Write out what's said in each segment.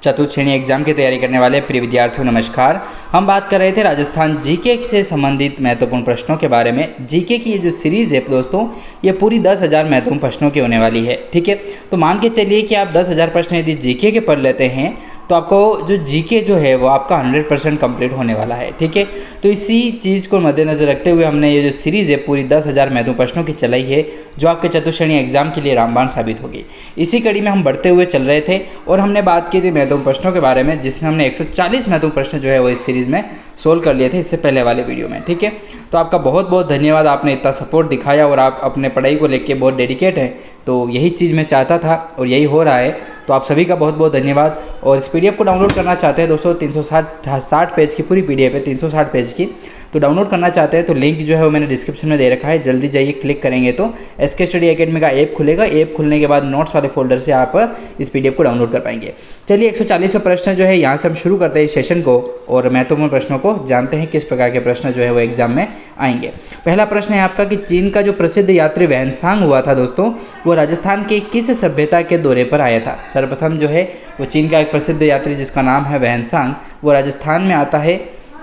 चतुर्थ श्रेणी एग्जाम की तैयारी करने वाले प्रिय विद्यार्थियों नमस्कार। हम बात कर रहे थे राजस्थान जीके से संबंधित महत्वपूर्ण प्रश्नों के बारे में। जीके की ये जो सीरीज़ है दोस्तों, ये पूरी 10,000 महत्वपूर्ण प्रश्नों की होने वाली है। ठीक है, तो मान के चलिए कि आप 10,000 प्रश्न यदि जीके के पढ़ लेते हैं तो आपको जो जीके जो है वो आपका 100% कंप्लीट होने वाला है। ठीक है, तो इसी चीज़ को मद्देनज़र रखते हुए हमने ये जो सीरीज़ है पूरी 10,000 महत्वपूर्ण प्रश्नों की चलाई है, जो आपके चतुर्थ श्रेणी एग्जाम के लिए रामबाण साबित होगी। इसी कड़ी में हम बढ़ते हुए चल रहे थे और हमने बात की थी महत्वपूर्ण प्रश्नों के बारे में, जिसमें हमने 140 महत्वपूर्ण प्रश्न जो है वो इस सीरीज़ में सोल्व कर लिए थे इससे पहले वाले वीडियो में। ठीक है, तो आपका बहुत बहुत धन्यवाद, आपने इतना सपोर्ट दिखाया और आप अपने पढ़ाई को लेकर बहुत डेडिकेट हैं। तो यही चीज़ मैं चाहता था और यही हो रहा है, तो आप सभी का बहुत बहुत धन्यवाद। और इस पीडीएफ को डाउनलोड करना चाहते हैं दोस्तों, 360 पेज की पूरी पीडीएफ है, 360 पेज की, तो डाउनलोड करना चाहते हैं तो लिंक जो है वो मैंने डिस्क्रिप्शन में दे रखा है। जल्दी जाइए, क्लिक करेंगे तो एसके स्टडी एकेडमी का ऐप खुलेगा। ऐप खुलने के बाद नोट्स वाले फोल्डर से आप इस पीडीएफ को डाउनलोड कर पाएंगे। चलिए 140 प्रश्न जो है यहाँ से हम शुरू करते हैं इस सेशन को और महत्वपूर्ण प्रश्नों को जानते हैं किस प्रकार के प्रश्न जो है वो एग्जाम में आएंगे। पहला प्रश्न है आपका कि चीन का जो प्रसिद्ध यात्री वैनसांग हुआ था दोस्तों, वो राजस्थान के किस सभ्यता के दौरे पर आया था। सर्वप्रथम जो है वो चीन का एक प्रसिद्ध यात्री जिसका नाम है वैनसांग, वो राजस्थान में आता है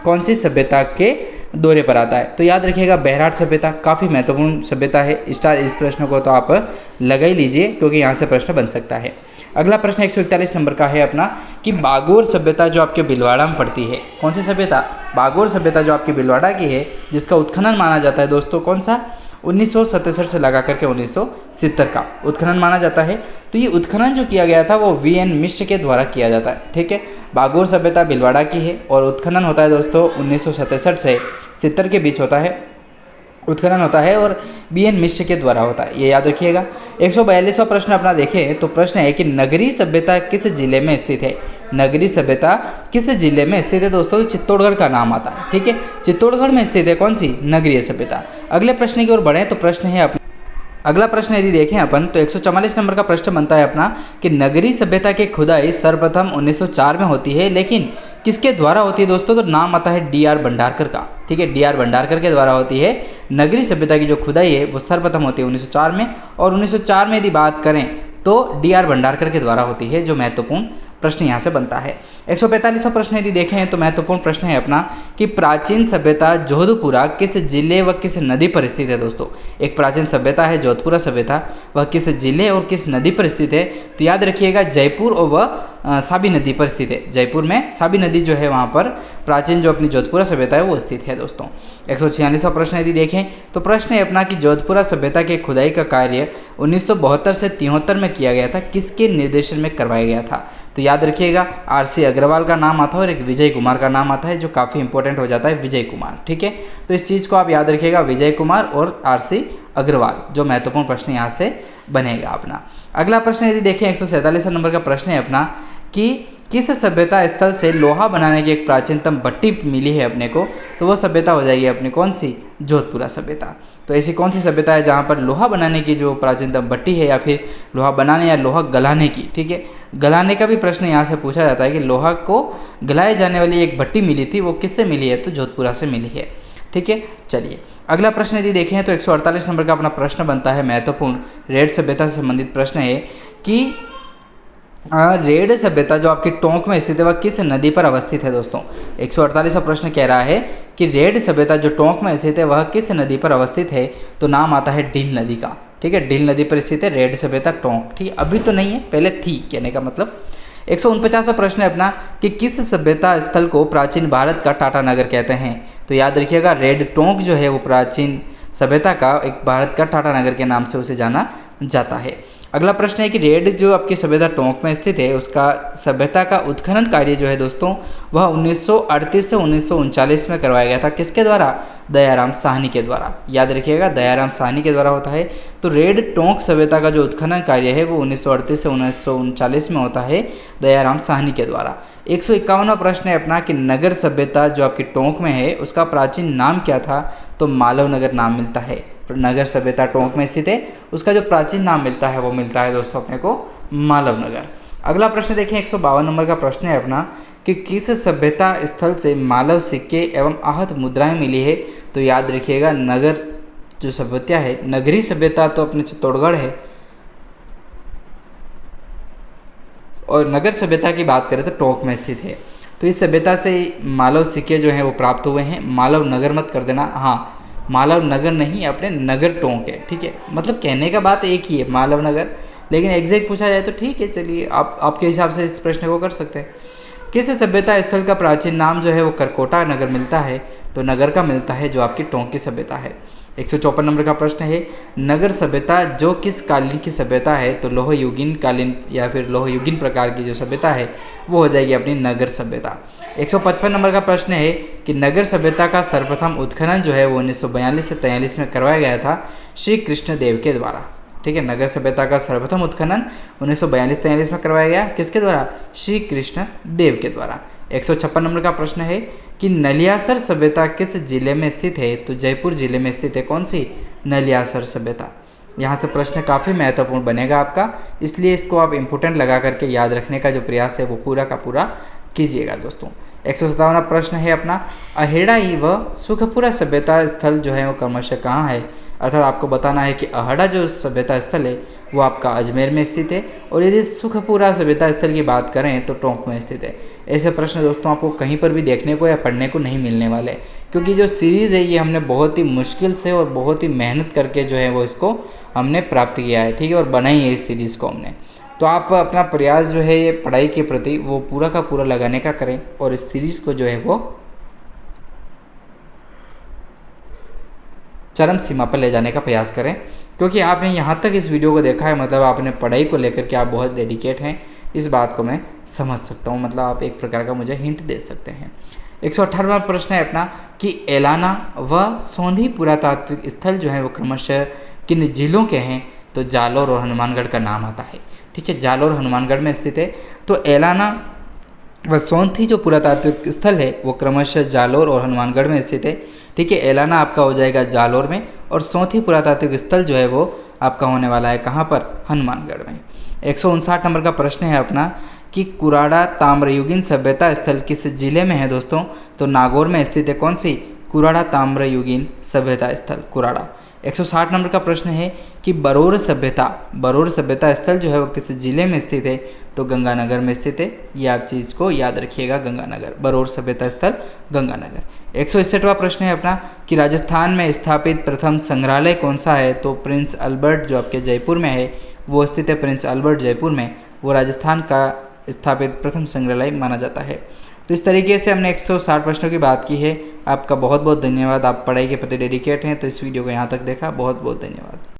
कौन सी सभ्यता के दौरे पर आता है। तो याद रखिएगा बेहराट सभ्यता, काफ़ी महत्वपूर्ण सभ्यता है। स्टार इस प्रश्न को तो आप लगा ही लीजिए क्योंकि यहाँ से प्रश्न बन सकता है। अगला प्रश्न 141 नंबर का है अपना कि बागोर सभ्यता जो आपके भीलवाड़ा में पड़ती है, कौन सी सभ्यता। बागोर सभ्यता जो आपकी भीलवाड़ा की है, जिसका उत्खनन माना जाता है दोस्तों कौन सा, 1967 से लगा करके 1970 का उत्खनन माना जाता है। तो ये उत्खनन जो किया गया था वो वीएन मिश्र के द्वारा किया जाता है। ठीक है, बागोर सभ्यता भीलवाड़ा की है और उत्खनन होता है दोस्तों 1967 से 70 के बीच होता है, उत्खनन होता है और बीएन मिश्र के द्वारा होता है, ये याद रखिएगा। 142वां प्रश्न अपना देखें तो प्रश्न है कि नगरी सभ्यता किस जिले में स्थित है। नगरी सभ्यता किस जिले में स्थित है दोस्तों, तो चित्तौड़गढ़ का नाम आता है। ठीक है, चित्तौड़गढ़ में स्थित है कौन सी, नगरीय सभ्यता। अगले प्रश्न की ओर बढ़ें तो प्रश्न है अपना, अगला प्रश्न यदि देखें अपन तो 144 नंबर का प्रश्न बनता है अपना कि नगरी सभ्यता की खुदाई सर्वप्रथम 1904 में होती है, लेकिन किसके द्वारा होती है दोस्तों, तो नाम आता है डीआर भंडारकर का। ठीक है, डीआर भंडारकर के द्वारा होती है। नगरी सभ्यता की जो खुदाई है वो सर्वप्रथम होती है 1904 में, और 1904 में यदि बात करें तो डीआर भंडारकर के द्वारा होती है, जो महत्वपूर्ण प्रश्न यहाँ से बनता है। 145वां प्रश्न यदि देखें तो महत्वपूर्ण प्रश्न है अपना कि प्राचीन सभ्यता जोधपुरा किस जिले व किस नदी पर स्थित है दोस्तों। एक प्राचीन सभ्यता है जोधपुरा सभ्यता, वह किस जिले और किस नदी पर स्थित है। तो याद रखिएगा जयपुर और वह साबी नदी पर स्थित है। जयपुर में साबी नदी जो है वहाँ पर प्राचीन जो अपनी जोधपुरा सभ्यता है वो स्थित है दोस्तों। 146वां प्रश्न यदि देखें तो प्रश्न है अपना कि जोधपुरा सभ्यता के खुदाई का कार्य 1972 से 73 में किया गया था, किसके निर्देशन में करवाया गया था। तो याद रखिएगा आरसी अग्रवाल का नाम आता है और एक विजय कुमार का नाम आता है, जो काफ़ी इंपॉर्टेंट हो जाता है, विजय कुमार। ठीक है, तो इस चीज़ को आप याद रखिएगा, विजय कुमार और आरसी अग्रवाल, जो महत्वपूर्ण प्रश्न यहाँ से बनेगा अपना। अगला प्रश्न यदि देखें 147 नंबर का प्रश्न है अपना कि किस सभ्यता स्थल से लोहा बनाने की एक प्राचीनतम भट्टी मिली है अपने को, तो वो सभ्यता हो जाएगी अपनी कौन सी, जोधपुरा सभ्यता। तो ऐसी कौन सी सभ्यता है जहाँ पर लोहा बनाने की जो प्राचीनतम भट्टी है, या फिर लोहा बनाने या लोहा गलाने की। ठीक है, गलाने का भी प्रश्न यहाँ से पूछा जाता है कि लोहा को गलाए जाने वाली एक भट्टी मिली थी, वो किससे मिली है, तो जोधपुरा से मिली है। ठीक है, चलिए अगला प्रश्न यदि देखें तो 148 नंबर का अपना प्रश्न बनता है महत्वपूर्ण, रेड सभ्यता से संबंधित प्रश्न है कि रेड सभ्यता जो आपकी टोंक में स्थित है वह किस नदी पर अवस्थित है दोस्तों। 148वां प्रश्न कह रहा है कि रेड सभ्यता जो टोंक में स्थित है वह किस नदी पर अवस्थित है, तो नाम आता है डील नदी का। ठीक है, डील नदी पर स्थित है रेड सभ्यता टोंक। ठीक है, अभी तो नहीं है, पहले थी कहने का मतलब। 149वां प्रश्न है अपना कि किस सभ्यता स्थल को प्राचीन भारत का टाटा नगर कहते हैं। तो याद रखिएगा रेड टोंक जो है वो प्राचीन सभ्यता का एक भारत का टाटा नगर के नाम से उसे जाना जाता है। अगला प्रश्न है कि रेड जो आपकी सभ्यता टोंक में स्थित है उसका सभ्यता का उत्खनन कार्य जो है दोस्तों वह 1938 से 1939 में करवाया गया था, किसके द्वारा, दयाराम साहनी के द्वारा। याद रखिएगा दयाराम साहनी के द्वारा होता है। तो रेड टोंक सभ्यता का जो उत्खनन कार्य है वो 1938 से 1939 में होता है, दयाराम साहनी के द्वारा। 151वां प्रश्न है अपना कि नगर सभ्यता जो आपकी टोंक में है उसका प्राचीन नाम क्या था, तो मालव नगर नाम मिलता है। नगर सभ्यता टोंक में स्थित है, उसका जो प्राचीन नाम मिलता है वो मिलता है दोस्तों अपने को मालव नगर। अगला प्रश्न देखें 152 नंबर का प्रश्न है अपना कि किस सभ्यता स्थल से मालव सिक्के एवं आहत मुद्राएं मिली है। तो याद रखिएगा नगर जो सभ्यता है, नगरी सभ्यता तो अपने चित्तौड़गढ़ है, और नगर सभ्यता की बात करें तो टोंक में स्थित है। तो इस सभ्यता से मालव सिक्के जो हैं वो प्राप्त हुए हैं। मालव नगर मत कर देना, हाँ मालव नगर नहीं, अपने नगर टोंक है, ठीक है। मतलब कहने का बात एक ही है मालव नगर, लेकिन एग्जैक्ट पूछा जाए तो ठीक है, चलिए आप आपके हिसाब से इस प्रश्न को कर सकते हैं। किस सभ्यता स्थल का प्राचीन नाम जो है वो करकोटा नगर मिलता है? तो नगर का मिलता है जो आपकी टोंक की सभ्यता है। 154 नंबर का प्रश्न है, नगर सभ्यता जो किस कालीन की सभ्यता है? तो लोह युगीन कालीन या फिर लोह युगीन प्रकार की जो सभ्यता है वो हो जाएगी अपनी नगर सभ्यता। 155 नंबर का प्रश्न है कि नगर सभ्यता का सर्वप्रथम उत्खनन जो है वो 1942 से 43 में करवाया गया था श्री कृष्ण देव के द्वारा, ठीक है। नगर सभ्यता का सर्वप्रथम उत्खनन 1942-43 में करवाया गया, किसके द्वारा? श्री कृष्ण देव के द्वारा। 156 नंबर का प्रश्न है कि नलियासर सभ्यता किस जिले में स्थित है? तो जयपुर जिले में स्थित है। कौन सी? नलियासर सभ्यता। यहाँ से प्रश्न काफ़ी महत्वपूर्ण बनेगा आपका, इसलिए इसको आप इम्पोर्टेंट लगा करके याद रखने का जो प्रयास है वो पूरा का पूरा कीजिएगा दोस्तों। 157वां प्रश्न है अपना, अहेड़ाई व सुखपुरा सभ्यता स्थल जो है वो क्रमशः कहाँ है? अर्थात आपको बताना है कि अहड़ा जो सभ्यता स्थल है वो आपका अजमेर में स्थित है, और यदि सुखपुरा सभ्यता स्थल की बात करें तो टोंक में स्थित है। ऐसे प्रश्न दोस्तों आपको कहीं पर भी देखने को या पढ़ने को नहीं मिलने वाले, क्योंकि जो सीरीज़ है ये हमने बहुत ही मुश्किल से और बहुत ही मेहनत करके जो है वो इसको हमने प्राप्त किया है, ठीक है, और बनाई है इस सीरीज़ को हमने। तो आप अपना प्रयास जो है ये पढ़ाई के प्रति वो पूरा का पूरा लगाने का करें, और इस सीरीज़ को जो है वो चरम सीमा पर ले जाने का प्रयास करें, क्योंकि आपने यहाँ तक इस वीडियो को देखा है, मतलब आपने पढ़ाई को लेकर के आप बहुत डेडिकेट हैं, इस बात को मैं समझ सकता हूँ। मतलब आप एक प्रकार का मुझे हिंट दे सकते हैं। 118वां प्रश्न है अपना कि एलाना व सोंधी पुरातात्विक स्थल जो है वो क्रमशः किन जिलों के हैं? तो जालोर और हनुमानगढ़ का नाम आता है, ठीक है। जालोर हनुमानगढ़ में स्थित है। तो एलाना व सोंधी जो पुरातात्विक स्थल है वो क्रमशः जालोर और हनुमानगढ़ में स्थित है, ठीक है। एलाना आपका हो जाएगा जालोर में, और सोंधी पुरातात्विक स्थल जो है वो आपका होने वाला है कहाँ पर? हनुमानगढ़ में। 159 नंबर का प्रश्न है अपना कि कुराड़ा ताम्रयुगीन सभ्यता स्थल किस जिले में है दोस्तों? तो नागौर में स्थित है। कौन सी? कुराड़ा ताम्रयुगीन सभ्यता स्थल, कुराड़ा। 160 नंबर का प्रश्न है कि बरोर सभ्यता स्थल जो है वो किस जिले में स्थित है? तो गंगानगर में स्थित है। ये आप चीज़ को याद रखिएगा, गंगानगर, बरोर सभ्यता स्थल गंगानगर। 161वां प्रश्न है अपना कि राजस्थान में स्थापित प्रथम संग्रहालय कौन सा है? तो प्रिंस अल्बर्ट जो आपके जयपुर में है वो स्थित है। प्रिंस अल्बर्ट जयपुर में, वो राजस्थान का स्थापित प्रथम संग्रहालय माना जाता है। तो इस तरीके से हमने 160 प्रश्नों की बात की है। आपका बहुत बहुत धन्यवाद। आप पढ़ाई के प्रति डेडिकेट हैं, तो इस वीडियो को यहाँ तक देखा, बहुत बहुत धन्यवाद।